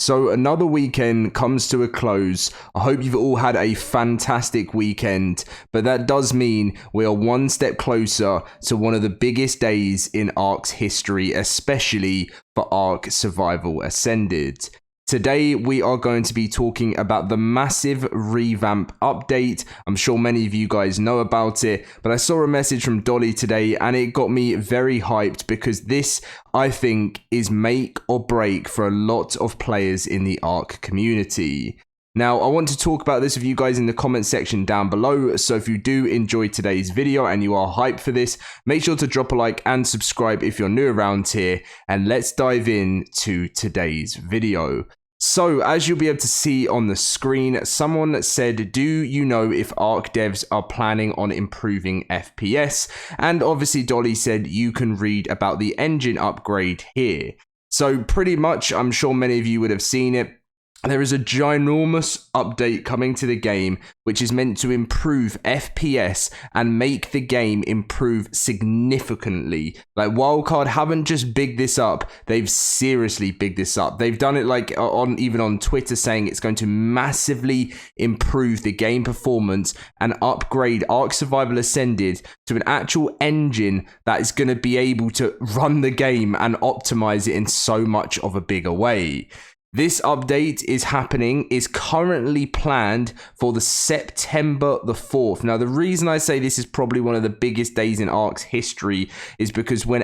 So another weekend comes to a close. I hope you've all had a fantastic weekend, but that does mean we are one step closer to one of the biggest days in ARK's history, especially for ARK Survival Ascended. Today, we are going to be talking about the massive revamp update. I'm sure many of you guys know about it, but I saw a message from Dolly today and it got me very hyped because this, I think, is make or break for a lot of players in the ARK community. Now, I want to talk about this with you guys in the comment section down below, so if you do enjoy today's video and you are hyped for this, make sure to drop a like and subscribe if you're new around here, and let's dive into today's video. So, as you'll be able to see on the screen, someone said, do you know if ARK devs are planning on improving FPS? And obviously Dolly said you can read about the engine upgrade here. So pretty much, I'm sure many of you would have seen it. There is a ginormous update coming to the game which is meant to improve FPS and make the game improve significantly. Like, Wildcard haven't just bigged this up, they've seriously bigged this up. They've done it like even on Twitter, saying it's going to massively improve the game performance and upgrade ARK Survival Ascended to an actual engine that is going to be able to run the game and optimize it in so much of a bigger way. This update is currently planned for the September the 4th. Now, the reason I say this is probably one of the biggest days in ARK's history is because when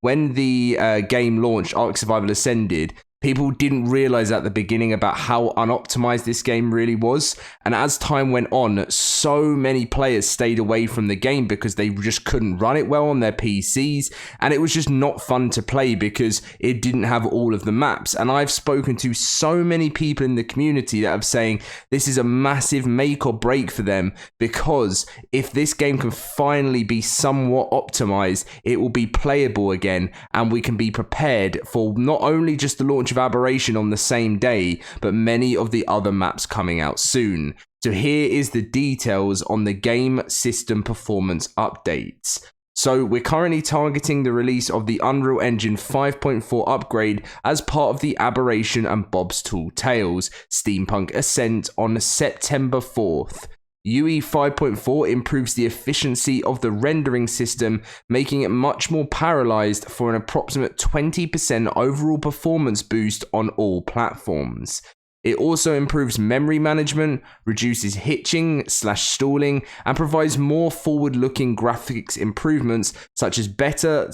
the game launched, ARK Survival Ascended, people didn't realize at the beginning about how unoptimized this game really was. And as time went on, so many players stayed away from the game because they just couldn't run it well on their PCs. And it was just not fun to play because it didn't have all of the maps. And I've spoken to so many people in the community that are saying this is a massive make or break for them, because if this game can finally be somewhat optimized, it will be playable again. And we can be prepared for not only just the launch of Aberration on the same day, but many of the other maps coming out soon. So here is the details on the game system performance updates. So we're currently targeting the release of the Unreal Engine 5.4 upgrade as part of the Aberration and Bob's Tall Tales Steampunk Ascent on September 4th. UE 5.4 improves the efficiency of the rendering system, making it much more parallelized for an approximate 20% overall performance boost on all platforms. It also improves memory management, reduces hitching/stalling, and provides more forward-looking graphics improvements such as better,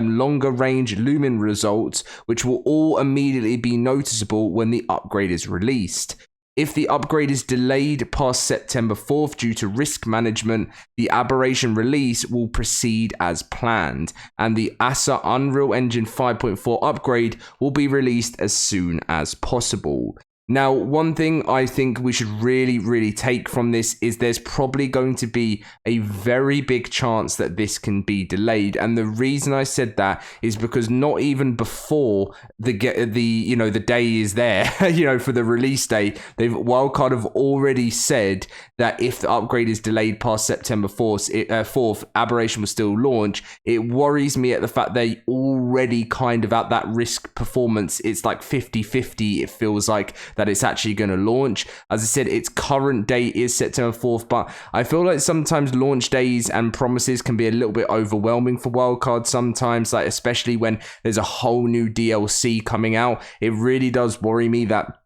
longer range lumen results, which will all immediately be noticeable when the upgrade is released. If the upgrade is delayed past September 4th due to risk management, the Aberration release will proceed as planned, and the ASA Unreal Engine 5.4 upgrade will be released as soon as possible. Now, one thing I think we should really take from this is there's probably going to be a very big chance that this can be delayed. And the reason I said that is because not even before the day is there, for the release date, Wildcard have already said that if the upgrade is delayed past September 4th, Aberration will still launch. It worries me at the fact they already kind of at that risk performance. It's like 50-50. It feels like that it's actually going to launch. As I said, its current date is September 4th, but I feel like sometimes launch days and promises can be a little bit overwhelming for Wildcard sometimes, like especially when there's a whole new DLC coming out. It really does worry me that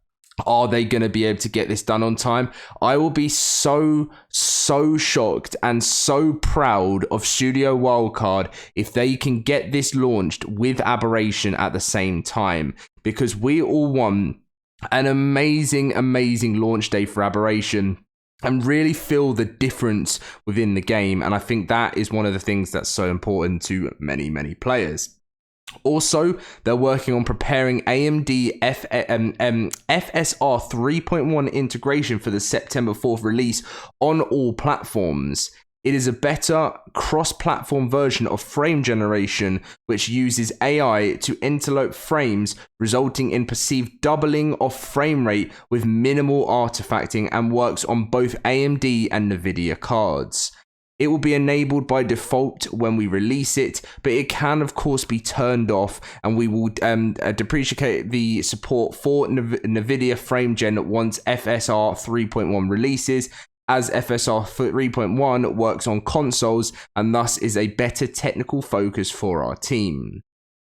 are they going to be able to get this done on time? I will be so shocked and so proud of Studio Wildcard if they can get this launched with Aberration at the same time, because we all want an amazing launch day for Aberration and really feel the difference within the game. And I think that is one of the things that's so important to many players. Also, they're working on preparing AMD FSR 3.1 integration for the September 4th release on all platforms. It is a better cross-platform version of frame generation, which uses AI to interlope frames, resulting in perceived doubling of frame rate with minimal artifacting, and works on both AMD and NVIDIA cards. It will be enabled by default when we release it, but it can of course be turned off, and we will depreciate the support for NVIDIA frame gen once FSR 3.1 releases, as FSR 3.1 works on consoles and thus is a better technical focus for our team.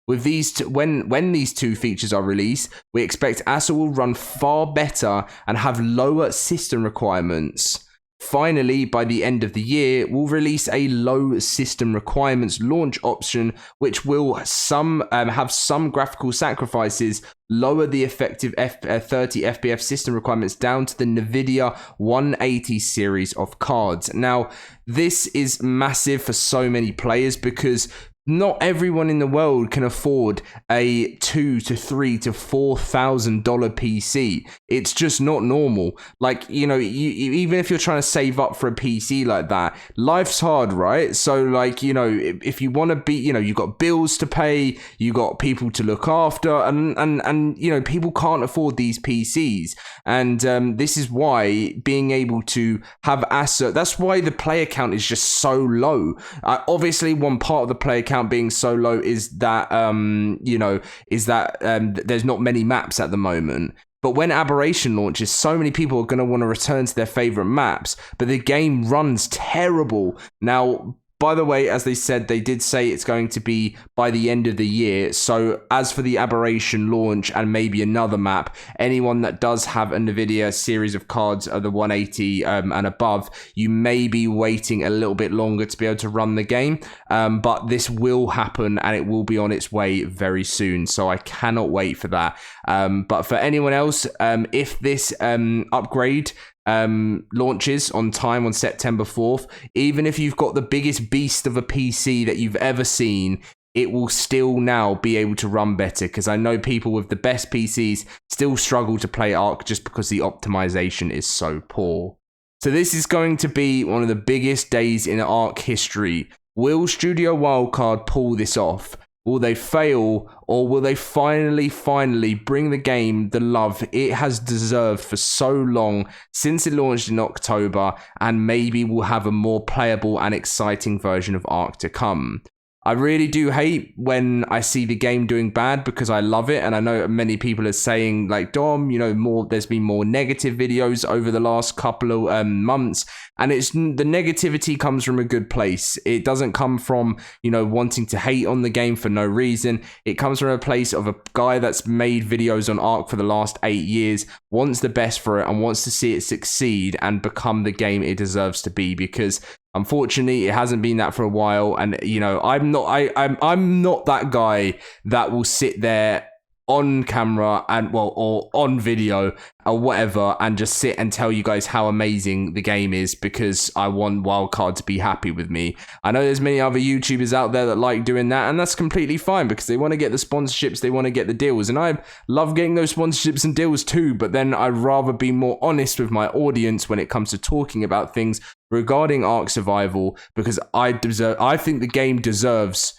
With these when these two features are released, we expect ASA will run far better and have lower system requirements. Finally, by the end of the year, we'll release a low system requirements launch option, which will have some graphical sacrifices, lower the effective 30 FPS system requirements down to the NVIDIA 180 series of cards. Now, this is massive for so many players because not everyone in the world can afford a $2,000 to $3,000 to $4,000 PC. It's just not normal. Like, you know, even if you're trying to save up for a PC like that, life's hard, right? So, like, you know, if you want to be, you know, you've got bills to pay, you got people to look after, and you know, people can't afford these PCs. And this is why being able to have ASA, that's why the player count is just so low. Obviously, one part of the player count being so low is that there's not many maps at the moment. But when Aberration launches, so many people are going to want to return to their favorite maps, but the game runs terrible. Now, by the way, as they said, they did say it's going to be by the end of the year. So as for the Aberration launch and maybe another map, anyone that does have a NVIDIA series of cards of the 180 and above, you may be waiting a little bit longer to be able to run the game. But this will happen and it will be on its way very soon. So I cannot wait for that. But for anyone else, if this upgrade launches on time on September 4th, even if you've got the biggest beast of a PC that you've ever seen, it will still now be able to run better, because I know people with the best PCs still struggle to play ARK just because the optimization is so poor. So this is going to be one of the biggest days in ARK history. Will Studio Wildcard pull this off? Will they fail, or will they finally bring the game the love it has deserved for so long since it launched in October, and maybe we'll have a more playable and exciting version of ARK to come? I really do hate when I see the game doing bad, because I love it, and I know many people are saying, like, Dom, you know, there's been more negative videos over the last couple of months, and it's the negativity comes from a good place. It doesn't come from, you know, wanting to hate on the game for no reason. It comes from a place of a guy that's made videos on ARK for the last 8 years, wants the best for it, and wants to see it succeed and become the game it deserves to be, because unfortunately, it hasn't been that for a while, and you know, I'm not that guy that will sit there on camera and or on video or whatever and just sit and tell you guys how amazing the game is because I want Wildcard to be happy with me. I know there's many other YouTubers out there that like doing that, and that's completely fine because they want to get the sponsorships, they want to get the deals, and I love getting those sponsorships and deals too, but then I'd rather be more honest with my audience when it comes to talking about things regarding ARK Survival, because I think the game deserves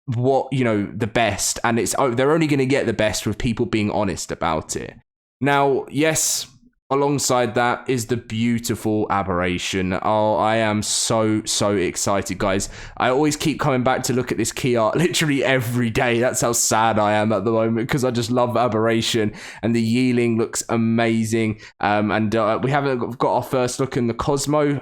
what, you know, the best, and they're only going to get the best with people being honest about it. Now, yes, alongside that is the beautiful Aberration. Oh, I am so excited, guys. I always keep coming back to look at this key art literally every day. That's how sad I am at the moment, because I just love Aberration, and the Yearling looks amazing. And we haven't got our first look in the Cosmo.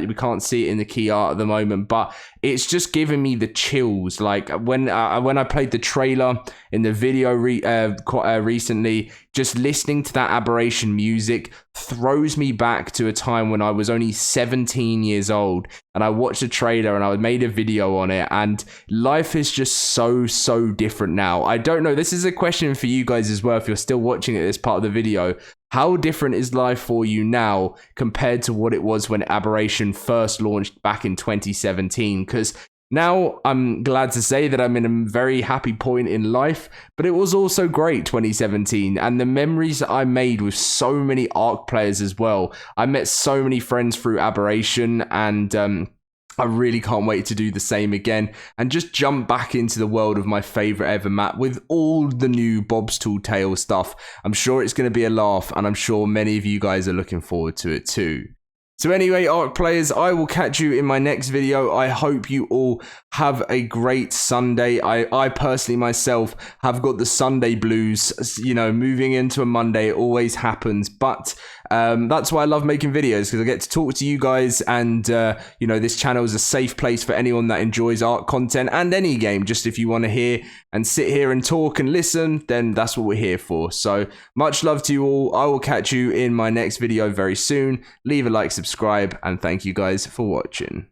We can't see it in the key art at the moment, but it's just giving me the chills. Like when I played the trailer in the video recently, just listening to that Aberration music throws me back to a time when I was only 17 years old, and I watched the trailer and I made a video on it, and life is just so different now. I don't know, this is a question for you guys as well, if you're still watching at this part of the video. How different is life for you now compared to what it was when Aberration first launched back in 2017? Because now I'm glad to say that I'm in a very happy point in life, but it was also great 2017, and the memories that I made with so many ARK players as well. I met so many friends through Aberration, and I really can't wait to do the same again and just jump back into the world of my favorite ever map with all the new Bob's Tall Tale stuff. I'm sure it's going to be a laugh, and I'm sure many of you guys are looking forward to it too. So anyway, ARK players, I will catch you in my next video. I hope you all have a great Sunday. I personally myself have got the Sunday blues. You know, moving into a Monday, it always happens. But that's why I love making videos, because I get to talk to you guys, and you know, this channel is a safe place for anyone that enjoys ARK content and any game. Just if you want to hear and sit here and talk and listen, then that's what we're here for. So much love to you all. I will catch you in my next video very soon. Leave a like, subscribe, and thank you guys for watching.